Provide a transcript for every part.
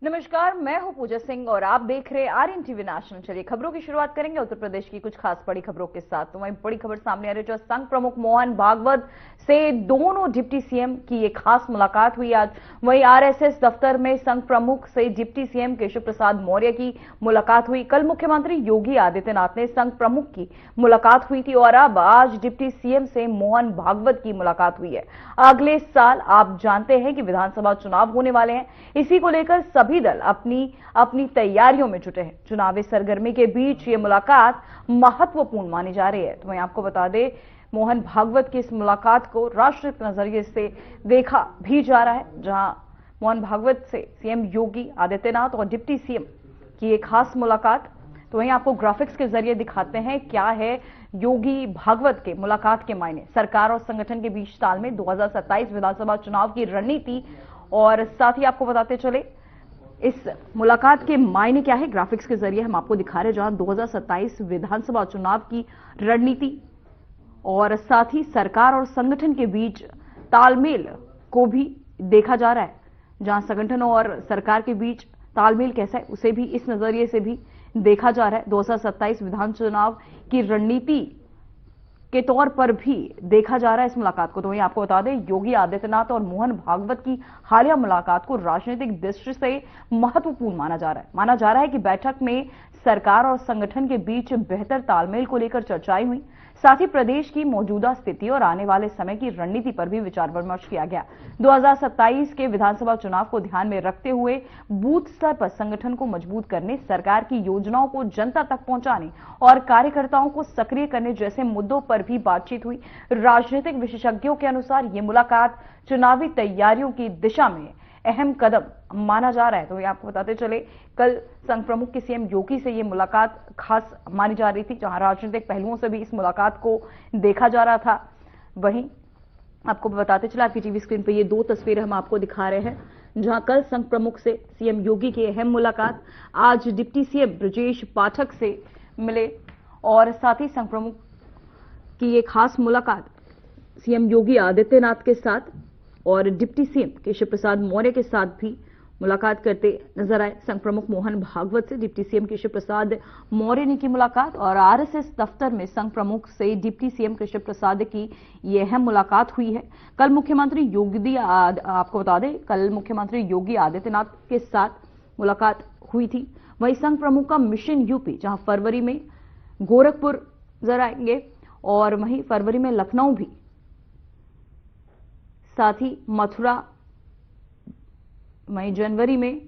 नमस्कार, मैं हूं पूजा सिंह और आप देख रहे हैं आर्यन टीवी नेशनल। चलिए खबरों की शुरुआत करेंगे उत्तर प्रदेश की कुछ खास बड़ी खबरों के साथ। तो वहीं बड़ी खबर सामने आ रही है, जो संघ प्रमुख मोहन भागवत से दोनों डिप्टी सीएम की ये खास मुलाकात हुई आज। वहीं आरएसएस दफ्तर में संघ प्रमुख से डिप्टी सीएम केशव प्रसाद मौर्य की मुलाकात हुई। कल मुख्यमंत्री योगी आदित्यनाथ ने संघ प्रमुख की मुलाकात हुई थी और अब आज डिप्टी सीएम से मोहन भागवत की मुलाकात हुई है। अगले साल आप जानते हैं कि विधानसभा चुनाव होने वाले हैं। इसी को लेकर सभी दल अपनी अपनी तैयारियों में जुटे हैं। चुनावी सरगर्मी के बीच ये मुलाकात महत्वपूर्ण मानी जा रही है। तो मैं आपको बता दें, मोहन भागवत की इस मुलाकात को राष्ट्रीय नजरिए से देखा भी जा रहा है, जहां मोहन भागवत से सीएम योगी आदित्यनाथ और डिप्टी सीएम की एक खास मुलाकात। तो वहीं आपको ग्राफिक्स के जरिए दिखाते हैं क्या है योगी भागवत के मुलाकात के मायने। सरकार और संगठन के बीच तालमेल, 2027 विधानसभा चुनाव की रणनीति और साथ ही आपको बताते चले इस मुलाकात के मायने क्या है। ग्राफिक्स के जरिए हम आपको दिखा रहे हैं, जहां 2027 विधानसभा चुनाव की रणनीति और साथ ही सरकार और संगठन के बीच तालमेल को भी देखा जा रहा है। जहां संगठन और सरकार के बीच तालमेल कैसा है उसे भी इस नजरिए से भी देखा जा रहा है। 2027 विधान चुनाव की रणनीति के तौर पर भी देखा जा रहा है इस मुलाकात को। तो वहीं आपको बता दें, योगी आदित्यनाथ और मोहन भागवत की हालिया मुलाकात को राजनीतिक दृष्टि से महत्वपूर्ण माना जा रहा है। माना जा रहा है कि बैठक में सरकार और संगठन के बीच बेहतर तालमेल को लेकर चर्चाएं हुई। साथ ही प्रदेश की मौजूदा स्थिति और आने वाले समय की रणनीति पर भी विचार विमर्श किया गया। 2027 के विधानसभा चुनाव को ध्यान में रखते हुए बूथ स्तर पर संगठन को मजबूत करने, सरकार की योजनाओं को जनता तक पहुंचाने और कार्यकर्ताओं को सक्रिय करने जैसे मुद्दों पर भी बातचीत हुई। राजनीतिक विशेषज्ञों के अनुसार ये मुलाकात चुनावी तैयारियों की दिशा में अहम कदम माना जा रहा है। तो ये आपको बताते चले, कल संघ प्रमुख की सीएम योगी से ये मुलाकात खास मानी जा रही थी, जहां राजनीतिक पहलुओं से भी इस मुलाकात को देखा जा रहा था। वहीं आपको बताते चले, आपकी टीवी स्क्रीन पर ये दो तस्वीरें हम आपको दिखा रहे हैं, जहां कल संघ प्रमुख से सीएम योगी की अहम मुलाकात, आज डिप्टी सीएम ब्रजेश पाठक से मिले और साथ ही संघ प्रमुख की ये खास मुलाकात सीएम योगी आदित्यनाथ के साथ और डिप्टी सीएम केशव प्रसाद मौर्य के साथ भी मुलाकात करते नजर आए। संघ प्रमुख मोहन भागवत से डिप्टी सीएम केशव प्रसाद मौर्य ने की मुलाकात और आरएसएस दफ्तर में संघ प्रमुख से डिप्टी सीएम केशव प्रसाद की यह अहम मुलाकात हुई है। कल मुख्यमंत्री योगी आपको बता दें, कल मुख्यमंत्री योगी आदित्यनाथ के साथ मुलाकात हुई थी। वहीं संघ प्रमुख का मिशन यूपी, जहां फरवरी में गोरखपुर नजर आएंगे और वहीं फरवरी में लखनऊ भी, साथ ही मथुरा, वहीं जनवरी में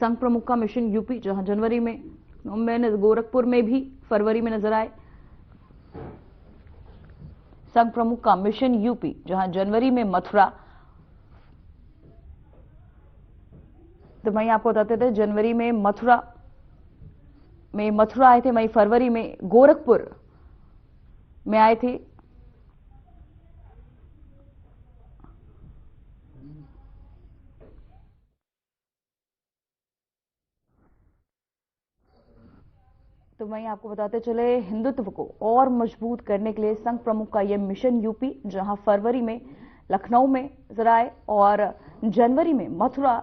संघ प्रमुख का मिशन यूपी, जहां जनवरी में गोरखपुर में भी फरवरी में नजर आए संघ प्रमुख का मिशन यूपी, जहां जनवरी में मथुरा। तो वहीं आपको बताते थे, जनवरी में मथुरा आए थे, वहीं फरवरी में गोरखपुर में आए थे। तो वहीं आपको बताते चले, हिंदुत्व को और मजबूत करने के लिए संघ प्रमुख का यह मिशन यूपी, जहां फरवरी में लखनऊ में नजर आए और जनवरी में मथुरा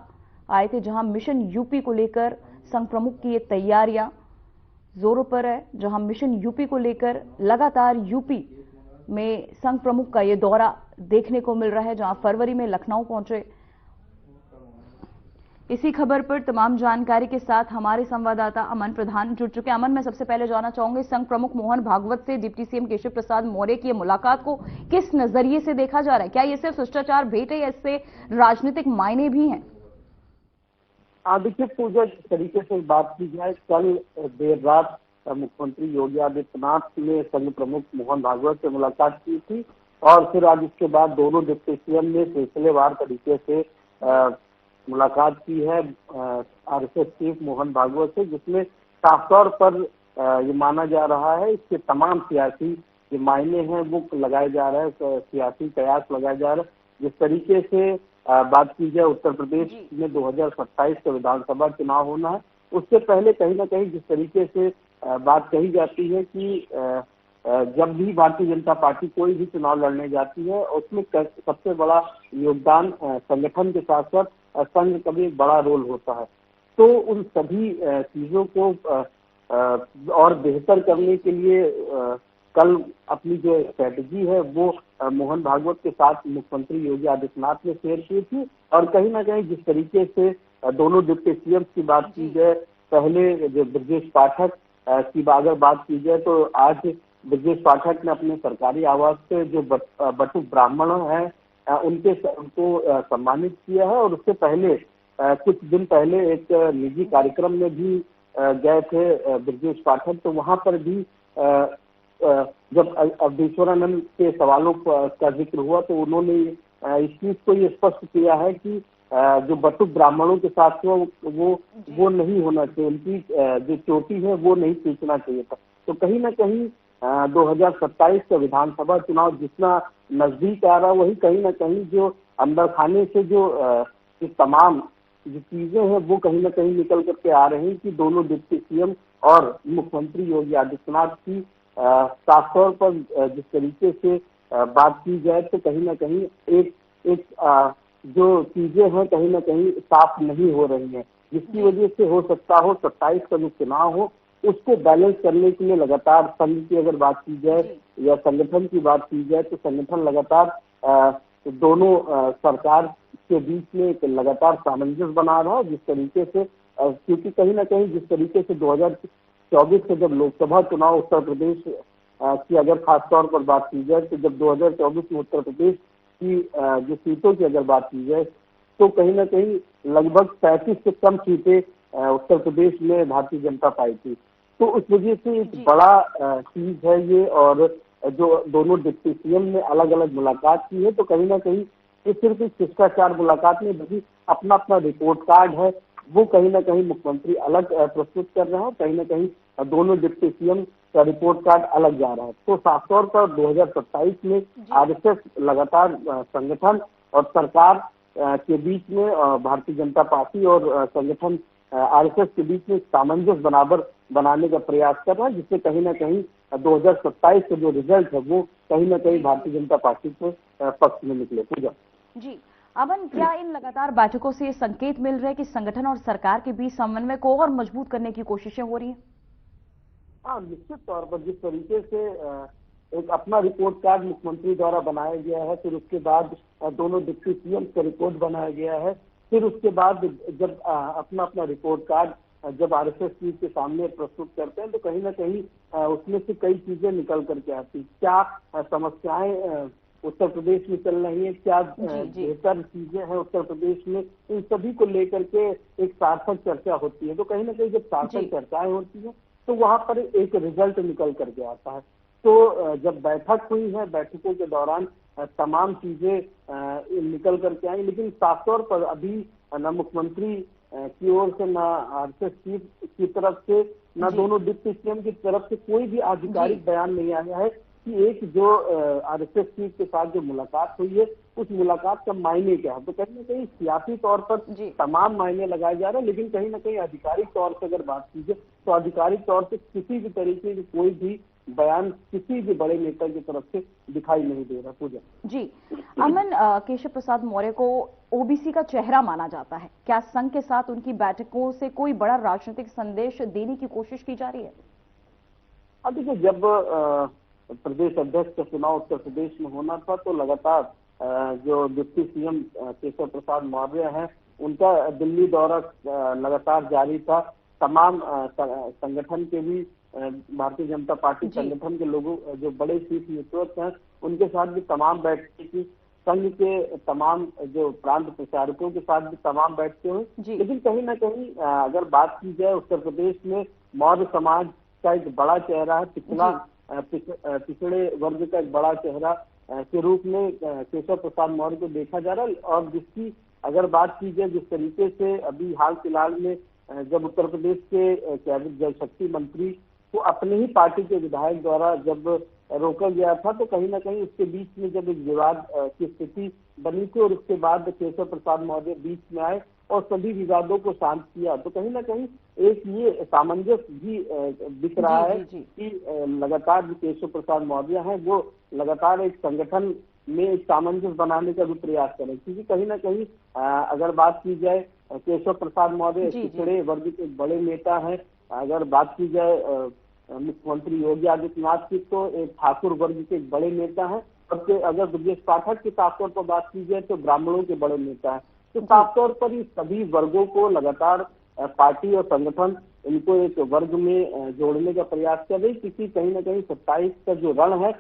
आए थे, जहां मिशन यूपी को लेकर संघ प्रमुख की ये तैयारियां जोरों पर है। जहां मिशन यूपी को लेकर लगातार यूपी में संघ प्रमुख का ये दौरा देखने को मिल रहा है, जहां फरवरी में लखनऊ पहुंचे। इसी खबर पर तमाम जानकारी के साथ हमारे संवाददाता अमन प्रधान जुड़ चुके हैं। अमन, मैं सबसे पहले जानना चाहूंगी, संघ प्रमुख मोहन भागवत से डिप्टी सीएम केशव प्रसाद मौर्य की मुलाकात को किस नजरिए से देखा जा रहा है? क्या ये सिर्फ शिष्टाचार भेंट है या इससे राजनीतिक मायने भी हैं? देखिए पूजा, जिस तरीके से बात की जाए, कल देर रात मुख्यमंत्री योगी आदित्यनाथ ने संघ प्रमुख मोहन भागवत से मुलाकात की थी और फिर आज इसके बाद दोनों डिप्टी सीएम ने सिलसिलेवार तरीके से मुलाकात की है आरएसएस चीफ मोहन भागवत से, जिसमें साफ तौर पर ये माना जा रहा है इसके तमाम सियासी जो मायने हैं वो लगाए जा रहे हैं, सियासी कयास लगाए जा रहे हैं। जिस तरीके से बात की जाए, उत्तर प्रदेश में 2027 का विधानसभा चुनाव होना है, उससे पहले कहीं ना कहीं जिस तरीके से बात कही जाती है कि जब भी भारतीय जनता पार्टी कोई भी चुनाव लड़ने जाती है उसमें सबसे बड़ा योगदान संगठन के साथ साथ संघ का भी एक बड़ा रोल होता है। तो उन सभी चीजों को और बेहतर करने के लिए कल अपनी जो स्ट्रेटेजी है वो मोहन भागवत के साथ मुख्यमंत्री योगी आदित्यनाथ ने शेयर की थी। और कहीं ना कहीं जिस तरीके से दोनों डिप्टी सीएम की बात की जाए, पहले जो ब्रजेश पाठक की अगर बात की जाए तो आज ब्रजेश पाठक ने अपने सरकारी आवास से जो बटुक ब्राह्मण हैं उनको सम्मानित किया है। और उससे पहले कुछ दिन पहले एक निजी कार्यक्रम में भी गए थे ब्रजेश पाठक, तो वहां पर भी जब अवधेश्वरानंद के सवालों का जिक्र हुआ तो उन्होंने इस चीज को ये स्पष्ट किया है कि जो बटुक ब्राह्मणों के साथ वो नहीं होना चाहिए, उनकी जो चोटी है वो नहीं खींचना चाहिए था। तो कहीं ना कहीं 2027 का विधानसभा चुनाव जितना नजदीक आ रहा, वही कहीं ना कहीं जो अंदर खाने से जो तमाम जो चीजें हैं वो कहीं ना कहीं निकल करके आ रही हैं कि दोनों डिप्टी सीएम और मुख्यमंत्री योगी आदित्यनाथ की साफ तौर पर जिस तरीके से बात की जाए तो कहीं ना कहीं एक जो चीजें हैं कहीं ना कहीं साफ नहीं हो रही हैं, जिसकी वजह से हो सकता हो 27 का जो चुनाव हो उसको बैलेंस करने के लिए लगातार संघ की अगर बात की जाए या संगठन की बात की जाए तो संगठन लगातार दोनों सरकार के बीच में एक लगातार सामंजस्य बना रहा है। जिस तरीके से क्योंकि कहीं ना कहीं जिस तरीके से 2024 से जब लोकसभा चुनाव उत्तर प्रदेश की अगर खास तौर पर बात की जाए तो जब 2024 में उत्तर प्रदेश की जो सीटों की अगर बात की जाए तो कहीं ना कहीं लगभग 35 से कम सीटें उत्तर प्रदेश में भारतीय जनता पाई थी। तो उस वजह से एक बड़ा चीज है ये। और जो दोनों डिप्टी सीएम ने अलग अलग मुलाकात की है तो कहीं ना कहीं ये सिर्फ एक शिष्टाचार मुलाकात नहीं बल्कि अपना अपना रिपोर्ट कार्ड है वो कहीं ना कहीं मुख्यमंत्री अलग प्रस्तुत कर रहे हैं, कहीं ना कहीं दोनों डिप्टी सीएम का रिपोर्ट कार्ड अलग जा रहा है। तो साफ तौर पर 2027 में आरएसएस लगातार संगठन और सरकार के बीच में भारतीय जनता पार्टी और संगठन आरएसएस के बीच में सामंजस्य बनाने का प्रयास कर रहा है, जिससे कहीं ना कहीं 2027 का जो रिजल्ट है वो कहीं ना कहीं भारतीय जनता पार्टी के पक्ष में निकले। पूजा जी, अमन, क्या इन लगातार बैठकों से ये संकेत मिल रहे हैं कि संगठन और सरकार के बीच समन्वय को और मजबूत करने की कोशिशें हो रही हैं? हाँ, निश्चित तौर पर जिस तरीके से एक अपना रिपोर्ट कार्ड मुख्यमंत्री द्वारा बनाया गया है, फिर उसके बाद दोनों डिप्टी सीएम का रिपोर्ट बनाया गया है, फिर उसके बाद जब अपना अपना रिपोर्ट कार्ड जब आरएसएस चीफ के सामने प्रस्तुत करते हैं तो कहीं ना कहीं उसमें से कई चीजें निकल करके आती, क्या समस्याएं उत्तर प्रदेश में चल रही है, क्या बेहतर चीजें हैं उत्तर प्रदेश में, इन सभी को लेकर के एक सार्थक चर्चा होती है। तो कहीं ना कहीं जब सार्थक चर्चाएं होती है तो वहां पर एक रिजल्ट निकल करके आता है। तो जब बैठक हुई है, बैठकों के दौरान तमाम चीजें निकल करके आई, लेकिन साफ तौर पर अभी न मुख्यमंत्री की ओर से न आरएसएस चीफ की तरफ से न दोनों डिप्टी सीएम की तरफ से कोई भी आधिकारिक बयान नहीं आया है कि एक जो आरएसएस चीफ के साथ जो मुलाकात हुई है उस मुलाकात का मायने क्या है। तो कहीं ना कहीं सियासी तौर पर तमाम मायने लगाए जा रहे हैं, लेकिन कहीं ना कहीं आधिकारिक तौर से अगर बात कीजिए तो आधिकारिक तौर से किसी भी तरीके की कोई भी बयान किसी भी बड़े नेता की तरफ से दिखाई नहीं दे रहा। पूजा जी, अमन, केशव प्रसाद मौर्य को ओबीसी का चेहरा माना जाता है, क्या संघ के साथ उनकी बैठकों से कोई बड़ा राजनीतिक संदेश देने की कोशिश की जा रही है? अब देखिए, जब प्रदेश अध्यक्ष का चुनाव उत्तर प्रदेश में होना था तो लगातार जो डिप्टी सीएम केशव प्रसाद मौर्य हैं उनका दिल्ली दौरा लगातार जारी था। तमाम संगठन के भी भारतीय जनता पार्टी संगठन के लोगों जो बड़े शीर्ष नेतृत्व हैं उनके साथ भी तमाम बैठकें की, संघ के तमाम जो प्रांत प्रचारकों के साथ भी तमाम बैठकें हुई। लेकिन कहीं ना कहीं अगर बात की जाए उत्तर प्रदेश में मौर्य समाज का एक बड़ा चेहरा है, पिछड़े वर्ग का एक बड़ा चेहरा के रूप में केशव प्रसाद मौर्य को देखा जा रहा है। और जिसकी अगर बात की जाए जिस तरीके से अभी हाल फिलहाल में जब उत्तर प्रदेश के कैबिनेट जल शक्ति मंत्री को अपने ही पार्टी के विधायक द्वारा जब रोका गया था तो कहीं ना कहीं उसके बीच में जब एक विवाद की स्थिति बनी थी और उसके बाद केशव प्रसाद मौर्य बीच में आए और सभी विवादों को शांत किया, तो कहीं ना कहीं एक ये सामंजस्य भी दिख रहा है कि लगातार जो केशव प्रसाद मौर्य हैं वो लगातार एक संगठन में एक सामंजस्य बनाने का भी प्रयास करें, क्योंकि कहीं ना कहीं अगर बात की जाए केशव प्रसाद मौर्य पिछड़े वर्ग के बड़े नेता हैं। अगर बात की जाए मुख्यमंत्री योगी आदित्यनाथ की तो एक ठाकुर वर्ग के बड़े नेता हैं। और अगर ब्रजेश पाठक की साफ तौर पर बात की जाए तो ब्राह्मणों के बड़े नेता हैं। तो साफ तौर पर इस सभी वर्गों को लगातार पार्टी और संगठन इनको एक वर्ग में जोड़ने का प्रयास कर रही, क्योंकि कहीं ना कहीं 27 का जो रण है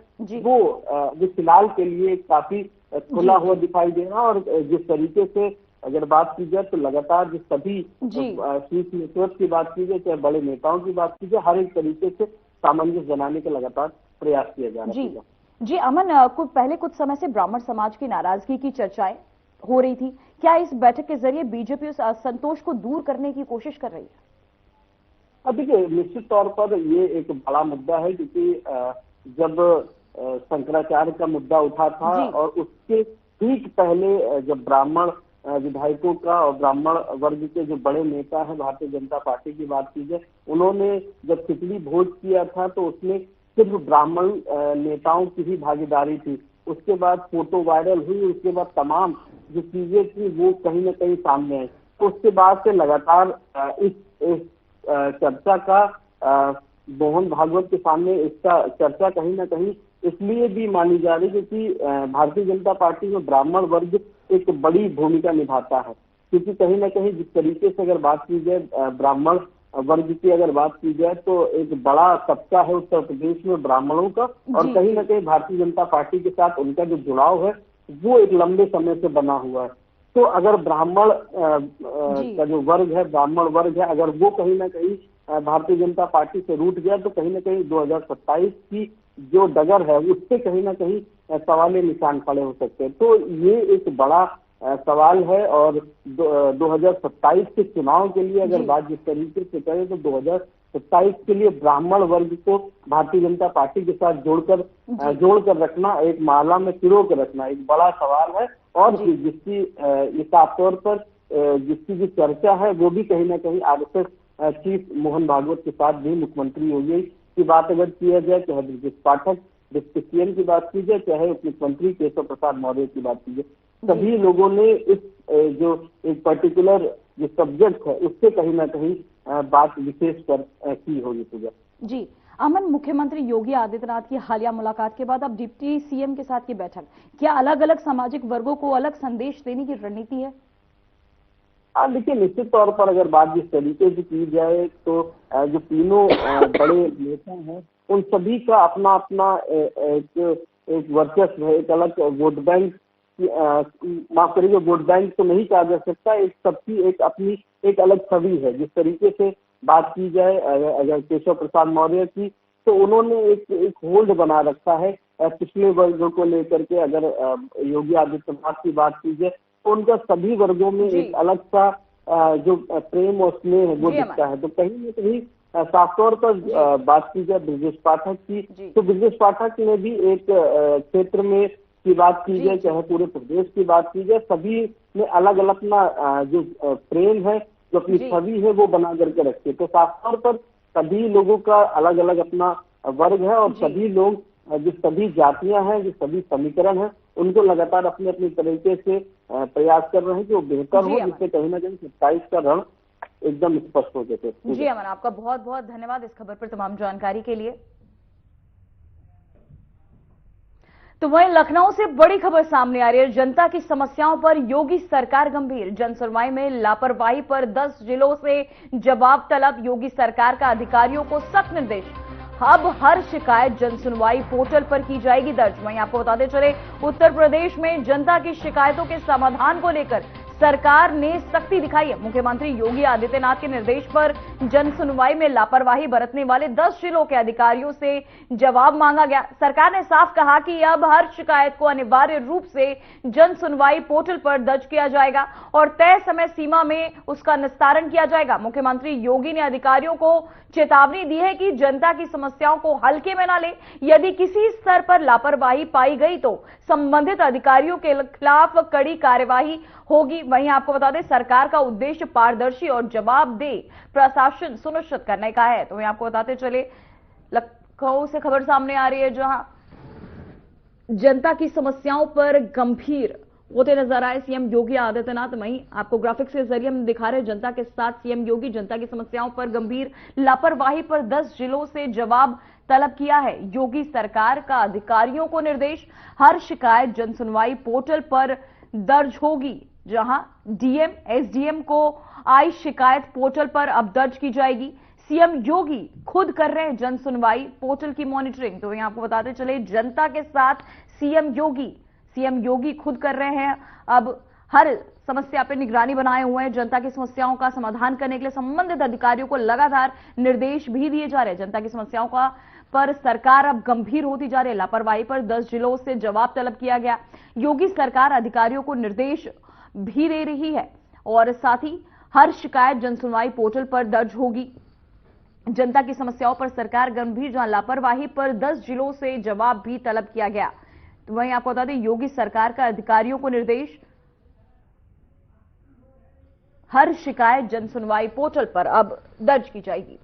वो फिलहाल के लिए काफी खुला हुआ दिखाई दे रहा है। और जिस तरीके से अगर बात की जाए तो लगातार जिस सभी शीर्ष नेतृत्व की बात की जाए, चाहे बड़े नेताओं की बात की जाए, हर एक तरीके से सामंजस्य बनाने का लगातार प्रयास किया जा रहा है। जी अमन, पहले कुछ समय से ब्राह्मण समाज की नाराजगी की चर्चाएं हो रही थी, क्या इस बैठक के जरिए बीजेपी उस असंतोष को दूर करने की कोशिश कर रही है? अब देखिए, निश्चित तौर पर ये एक बड़ा मुद्दा है, क्योंकि जब शंकराचार्य का मुद्दा उठा था और उसके ठीक पहले जब ब्राह्मण विधायकों का और ब्राह्मण वर्ग के जो बड़े नेता हैं भारतीय जनता पार्टी की बात की जाए, उन्होंने जब खिचड़ी भोज किया था तो उसमें सिर्फ ब्राह्मण नेताओं की ही भागीदारी थी। उसके बाद फोटो वायरल हुई, उसके बाद तमाम जो चीजें थी वो कहीं ना कहीं सामने आई। तो उसके बाद से लगातार इस चर्चा का मोहन भागवत के सामने इसका चर्चा कहीं ना कहीं इसलिए भी मानी जा रही है क्योंकि भारतीय जनता पार्टी में ब्राह्मण वर्ग एक बड़ी भूमिका निभाता है। क्योंकि कहीं ना कहीं जिस तरीके से अगर बात की जाए ब्राह्मण वर्ग की अगर बात की जाए तो एक बड़ा तबका है उत्तर प्रदेश में ब्राह्मणों का, और कहीं ना कहीं भारतीय जनता पार्टी के साथ उनका जो जुड़ाव है वो एक लंबे समय से बना हुआ है। तो अगर ब्राह्मण का जो वर्ग है, ब्राह्मण वर्ग है, अगर वो कहीं ना कहीं भारतीय जनता पार्टी से रूठ गया तो कहीं ना कहीं 2027 की जो डगर है उससे कहीं ना कहीं सवालिया निशान खड़े हो सकते हैं। तो ये एक बड़ा सवाल है। और 2027 के चुनाव के लिए अगर बात जिस तरीके से करें तो 2027 के लिए ब्राह्मण वर्ग को भारतीय जनता पार्टी के साथ जोड़कर रखना, एक माला में पिरो कर रखना एक बड़ा सवाल है। और जिसकी साफ तौर पर जिसकी जो चर्चा है वो भी कहीं ना कहीं आरएसएस चीफ मोहन भागवत के साथ भी मुख्यमंत्री योगी की बात अगर किया जाए, चाहे ब्रजेश पाठक डिप्टी सीएम की बात की जाए, चाहे उप मुख्यमंत्री केशव प्रसाद मौर्य की बात की जाए, सभी लोगों ने इस जो एक पर्टिकुलर जो सब्जेक्ट है उससे कहीं ना कहीं बात विशेष कर की होगी। पूजा जी अमन, मुख्यमंत्री योगी आदित्यनाथ की हालिया मुलाकात के बाद अब डिप्टी सीएम के साथ की बैठक, क्या अलग अलग सामाजिक वर्गों को अलग संदेश देने की रणनीति है? देखिए, निश्चित तौर पर अगर बात जिस तरीके से की जाए तो जो तीनों बड़े नेता हैं उन सभी का अपना अपना एक वर्चस्व है, एक अलग वोट बैंक, माफ करिए वोट बैंक तो नहीं कहा जा सकता, एक सबकी एक अपनी एक अलग छवि है। जिस तरीके से बात की जाए अगर केशव प्रसाद मौर्य की, तो उन्होंने एक होल्ड बना रखा है पिछले वर्गों को लेकर के। अगर योगी आदित्यनाथ की बात की जाए तो उनका सभी वर्गों में एक अलग सा जो प्रेम और स्नेह है वो दिखता है। तो कहीं ना कहीं साफ तौर पर बात की जाए ब्रजेश पाठक की, तो ब्रजेश पाठक ने भी एक क्षेत्र में की बात की जाए, चाहे पूरे प्रदेश की बात की जाए, सभी ने अलग अलग अपना जो प्रेम है, जो अपनी छवि है वो बना करके रखी। तो साफ तौर पर सभी लोगों का अलग अलग अपना वर्ग है और सभी लोग जो सभी जातियां हैं, जो सभी समीकरण हैं, उनको लगातार अपने अपने तरीके से प्रयास कर रहे हैं कि वो बेहतर हो, जिससे कहीं ना कहीं 27 का रण एकदम स्पष्ट हो जाए। जी अमन, आपका बहुत बहुत धन्यवाद इस खबर पर तमाम जानकारी के लिए। तो वहीं लखनऊ से बड़ी खबर सामने आ रही है। जनता की समस्याओं पर योगी सरकार गंभीर, जन सुनवाई में लापरवाही पर 10 जिलों से जवाब तलब, योगी सरकार का अधिकारियों को सख्त निर्देश। अब हर शिकायत जन सुनवाई पोर्टल पर की जाएगी दर्ज। वहीं आपको बताते चले, उत्तर प्रदेश में जनता की शिकायतों के समाधान को लेकर सरकार ने सख्ती दिखाई है। मुख्यमंत्री योगी आदित्यनाथ के निर्देश पर जन सुनवाई में लापरवाही बरतने वाले 10 जिलों के अधिकारियों से जवाब मांगा गया। सरकार ने साफ कहा कि अब हर शिकायत को अनिवार्य रूप से जन सुनवाई पोर्टल पर दर्ज किया जाएगा और तय समय सीमा में उसका निस्तारण किया जाएगा। मुख्यमंत्री योगी ने अधिकारियों को चेतावनी दी है कि जनता की समस्याओं को हल्के में न ले। यदि किसी स्तर पर लापरवाही पाई गई तो संबंधित अधिकारियों के खिलाफ कड़ी कार्यवाही होगी। वहीं आपको बता दें, सरकार का उद्देश्य पारदर्शी और जवाबदेह प्रशासन सुनिश्चित करने का है। तो वहीं आपको बताते चले, लखनऊ से खबर सामने आ रही है जहां जनता की समस्याओं पर गंभीर होते नजर आए सीएम योगी आदित्यनाथ। वहीं आपको ग्राफिक्स के जरिए हम दिखा रहे हैं जनता के साथ सीएम योगी। जनता की समस्याओं पर गंभीर लापरवाही पर 10 जिलों से जवाब तलब किया है योगी सरकार का। अधिकारियों को निर्देश, हर शिकायत जन सुनवाई पोर्टल पर दर्ज होगी। जहां डीएम एसडीएम को आई शिकायत पोर्टल पर अब दर्ज की जाएगी। सीएम योगी खुद कर रहे हैं जन सुनवाई पोर्टल की मॉनिटरिंग। तो यहां आपको बताते चले जनता के साथ सीएम योगी खुद कर रहे हैं अब हर समस्या पर निगरानी बनाए हुए हैं। जनता की समस्याओं का समाधान करने के लिए संबंधित अधिकारियों को लगातार निर्देश भी दिए जा रहे हैं। जनता की समस्याओं का पर सरकार अब गंभीर होती जा रही है। लापरवाही पर 10 जिलों से जवाब तलब किया गया। योगी सरकार अधिकारियों को निर्देश भी दे रही है और साथ ही हर शिकायत जन सुनवाई पोर्टल पर दर्ज होगी। जनता की समस्याओं पर सरकार गंभीर, जहां लापरवाही पर 10 जिलों से जवाब भी तलब किया गया। तो वहीं आपको बता दें योगी सरकार का अधिकारियों को निर्देश, हर शिकायत जन सुनवाई पोर्टल पर अब दर्ज की जाएगी।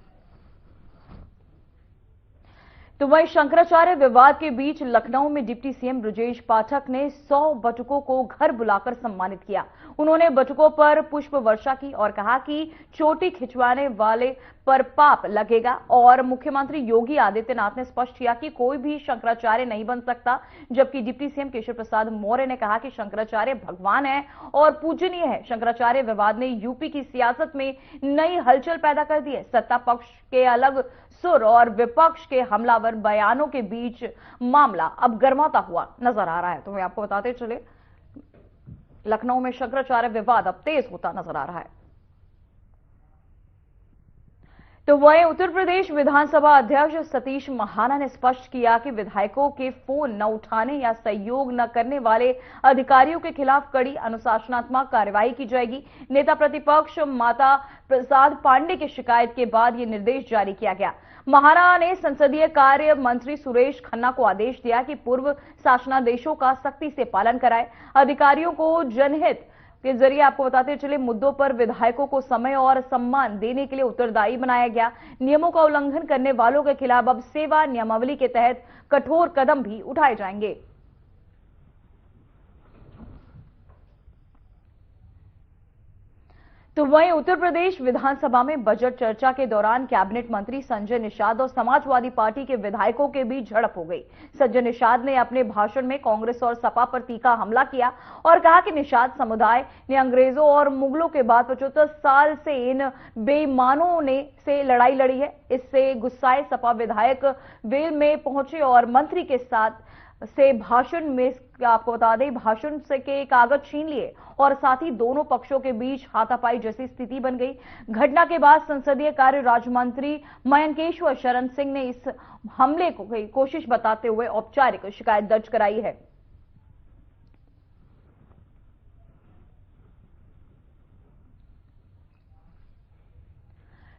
तो वहीं शंकराचार्य विवाद के बीच लखनऊ में डिप्टी सीएम ब्रजेश पाठक ने 100 बटुकों को घर बुलाकर सम्मानित किया। उन्होंने बटुकों पर पुष्प वर्षा की और कहा कि चोटी खिंचवाने वाले पर पाप लगेगा। और मुख्यमंत्री योगी आदित्यनाथ ने स्पष्ट किया कि कोई भी शंकराचार्य नहीं बन सकता। जबकि डिप्टी सीएम केशव प्रसाद मौर्य ने कहा कि शंकराचार्य भगवान है और पूजनीय है। शंकराचार्य विवाद ने यूपी की सियासत में नई हलचल पैदा कर दी है। सत्ता पक्ष के अलग सुर और विपक्ष के हमलावर बयानों के बीच मामला अब गर्माता हुआ नजर आ रहा है। तो मैं आपको बताते चले लखनऊ में शंकराचार्य विवाद अब तेज होता नजर आ रहा है। तो वहीं उत्तर प्रदेश विधानसभा अध्यक्ष सतीश महाना ने स्पष्ट किया कि विधायकों के फोन न उठाने या सहयोग न करने वाले अधिकारियों के खिलाफ कड़ी अनुशासनात्मक कार्रवाई की जाएगी। नेता प्रतिपक्ष माता प्रसाद पांडे की शिकायत के बाद यह निर्देश जारी किया गया। महाना ने संसदीय कार्य मंत्री सुरेश खन्ना को आदेश दिया कि पूर्व शासनादेशों का सख्ती से पालन कराए। अधिकारियों को जनहित के जरिए आपको बताते चले मुद्दों पर विधायकों को समय और सम्मान देने के लिए उत्तरदायी बनाया गया। नियमों का उल्लंघन करने वालों के खिलाफ अब सेवा नियमावली के तहत कठोर कदम भी उठाए जाएंगे। तो वहीं उत्तर प्रदेश विधानसभा में बजट चर्चा के दौरान कैबिनेट मंत्री संजय निषाद और समाजवादी पार्टी के विधायकों के बीच झड़प हो गई। संजय निषाद ने अपने भाषण में कांग्रेस और सपा पर तीखा हमला किया और कहा कि निषाद समुदाय ने अंग्रेजों और मुगलों के बाद 75 साल से इन बेईमानों ने से लड़ाई लड़ी है। इससे गुस्साए सपा विधायक वेल में पहुंचे और मंत्री के साथ से भाषण में आपको बता दें भाषण से के कागज छीन लिए और साथ ही दोनों पक्षों के बीच हाथापाई जैसी स्थिति बन गई। घटना के बाद संसदीय कार्य राज्य मंत्री मयंकेश्वर शरण सिंह ने इस हमले को कोशिश बताते हुए औपचारिक शिकायत दर्ज कराई है।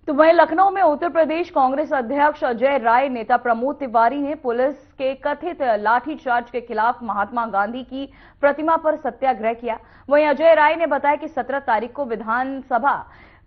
तो वहीं लखनऊ में उत्तर प्रदेश कांग्रेस अध्यक्ष अजय राय, नेता प्रमोद तिवारी ने पुलिस के कथित लाठीचार्ज के खिलाफ महात्मा गांधी की प्रतिमा पर सत्याग्रह किया। वहीं अजय राय ने बताया कि 17 तारीख को विधानसभा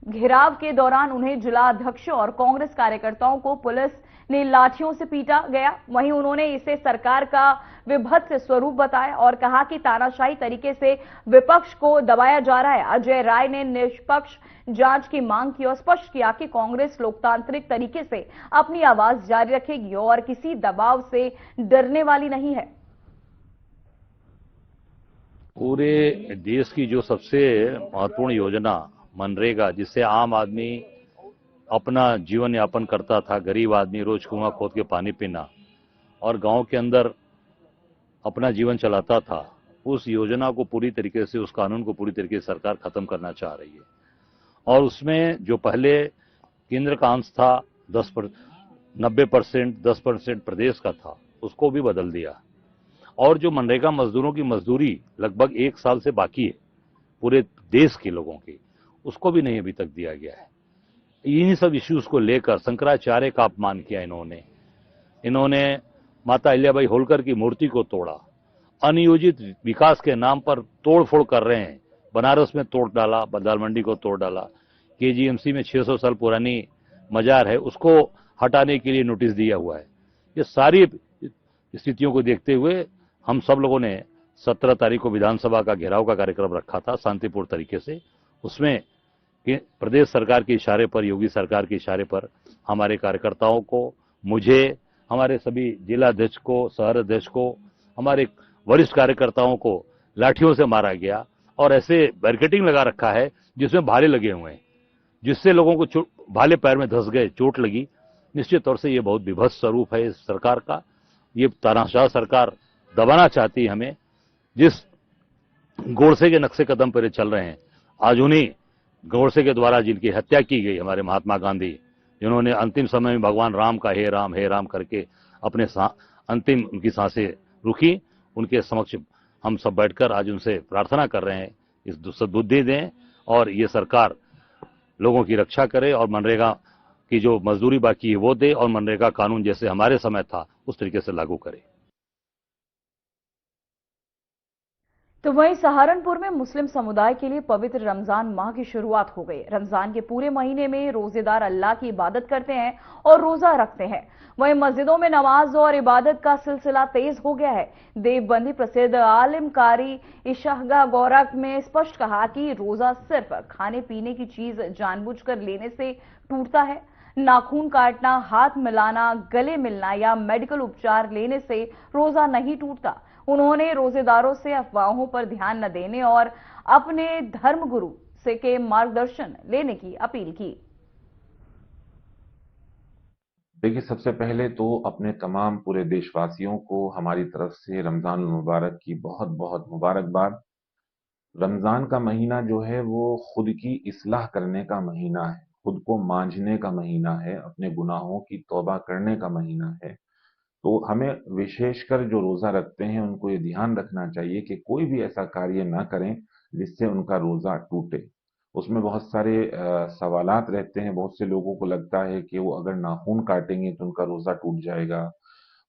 घेराव के दौरान उन्हें जिला अध्यक्षों और कांग्रेस कार्यकर्ताओं को पुलिस ने लाठियों से पीटा गया। वहीं उन्होंने इसे सरकार का विभत्स स्वरूप बताया और कहा कि तानाशाही तरीके से विपक्ष को दबाया जा रहा है। अजय राय ने निष्पक्ष जांच की मांग की और स्पष्ट किया कि कांग्रेस लोकतांत्रिक तरीके से अपनी आवाज जारी रखेगी और किसी दबाव से डरने वाली नहीं है। पूरे देश की जो सबसे महत्वपूर्ण योजना मनरेगा, जिससे आम आदमी अपना जीवन यापन करता था, गरीब आदमी रोज कुआं खोद के पानी पीना और गांव के अंदर अपना जीवन चलाता था, उस योजना को पूरी तरीके से, उस कानून को पूरी तरीके से सरकार खत्म करना चाह रही है। और उसमें जो पहले केंद्र का अंश था 90% 10% प्रदेश का था, उसको भी बदल दिया। और जो मनरेगा मजदूरों की मजदूरी लगभग 1 साल से बाकी है पूरे देश के लोगों की, उसको भी नहीं अभी तक दिया गया है। इन्हीं सब इश्यूज को लेकर शंकराचार्य का अपमान किया इन्होंने माता अहिल्याबाई होलकर की मूर्ति को तोड़ा, अनियोजित विकास के नाम पर तोड़फोड़ कर रहे हैं। बनारस में तोड़ डाला, दाल मंडी को तोड़ डाला, केजीएमसी में 600 साल पुरानी मजार है उसको हटाने के लिए नोटिस दिया हुआ है। ये सारी स्थितियों को देखते हुए हम सब लोगों ने 17 तारीख को विधानसभा का घेराव का कार्यक्रम रखा था शांतिपूर्ण तरीके से। उसमें कि प्रदेश सरकार के इशारे पर, योगी सरकार के इशारे पर हमारे कार्यकर्ताओं को, मुझे, हमारे सभी जिला अध्यक्ष को, शहर अध्यक्ष को, हमारे वरिष्ठ कार्यकर्ताओं को लाठियों से मारा गया और ऐसे बैरिकेडिंग लगा रखा है जिसमें भाले लगे हुए हैं, जिससे लोगों को भाले पैर में धंस गए, चोट लगी। निश्चित तौर से ये बहुत विभत्स स्वरूप है इस सरकार का। ये तानाशाह सरकार दबाना चाहती है हमें। जिस गोडसे के नक्शे कदम पर चल रहे हैं, आज उन्हीं गोडसे के द्वारा जिनकी हत्या की गई, हमारे महात्मा गांधी, जिन्होंने अंतिम समय में भगवान राम का हे राम करके अपने अंतिम उनकी सांसें रुकी, उनके समक्ष हम सब बैठकर आज उनसे प्रार्थना कर रहे हैं इस सद्बुद्धि दें और ये सरकार लोगों की रक्षा करे और मनरेगा की जो मजदूरी बाकी है वो दे और मनरेगा कानून जैसे हमारे समय था उस तरीके से लागू करे। तो वहीं सहारनपुर में मुस्लिम समुदाय के लिए पवित्र रमजान माह की शुरुआत हो गई। रमजान के पूरे महीने में रोजेदार अल्लाह की इबादत करते हैं और रोजा रखते हैं। वहीं मस्जिदों में नमाज और इबादत का सिलसिला तेज हो गया है। देवबंदी प्रसिद्ध आलिम कारी इशाहगा गौरक ने स्पष्ट कहा कि रोजा सिर्फ खाने पीने की चीज जानबूझकर लेने से टूटता है। नाखून काटना, हाथ मिलाना, गले मिलना या मेडिकल उपचार लेने से रोजा नहीं टूटता। उन्होंने रोजेदारों से अफवाहों पर ध्यान न देने और अपने धर्मगुरु से के मार्गदर्शन लेने की अपील की। देखिए, सबसे पहले तो अपने तमाम पूरे देशवासियों को हमारी तरफ से रमजान मुबारक की बहुत बहुत मुबारकबाद। रमजान का महीना जो है वो खुद की इस्लाह करने का महीना है, खुद को मांझने का महीना है, अपने गुनाहों की तौबा करने का महीना है। तो हमें विशेषकर जो रोजा रखते हैं उनको ये ध्यान रखना चाहिए कि कोई भी ऐसा कार्य ना करें जिससे उनका रोजा टूटे। उसमें बहुत सारे सवालात रहते हैं। बहुत से लोगों को लगता है कि वो अगर नाखून काटेंगे तो उनका रोजा टूट जाएगा,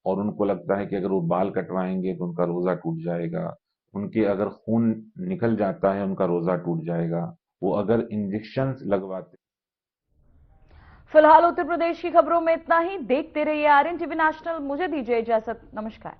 और उनको लगता है कि अगर वो बाल कटवाएंगे तो उनका रोजा टूट जाएगा, उनके अगर खून निकल जाता है उनका रोजा टूट जाएगा, वो अगर इंजेक्शन लगवाते। फिलहाल उत्तर प्रदेश की खबरों में इतना ही। देखते रहिए आरएन टीवी नेशनल। मुझे दीजिए इजाजत। नमस्कार।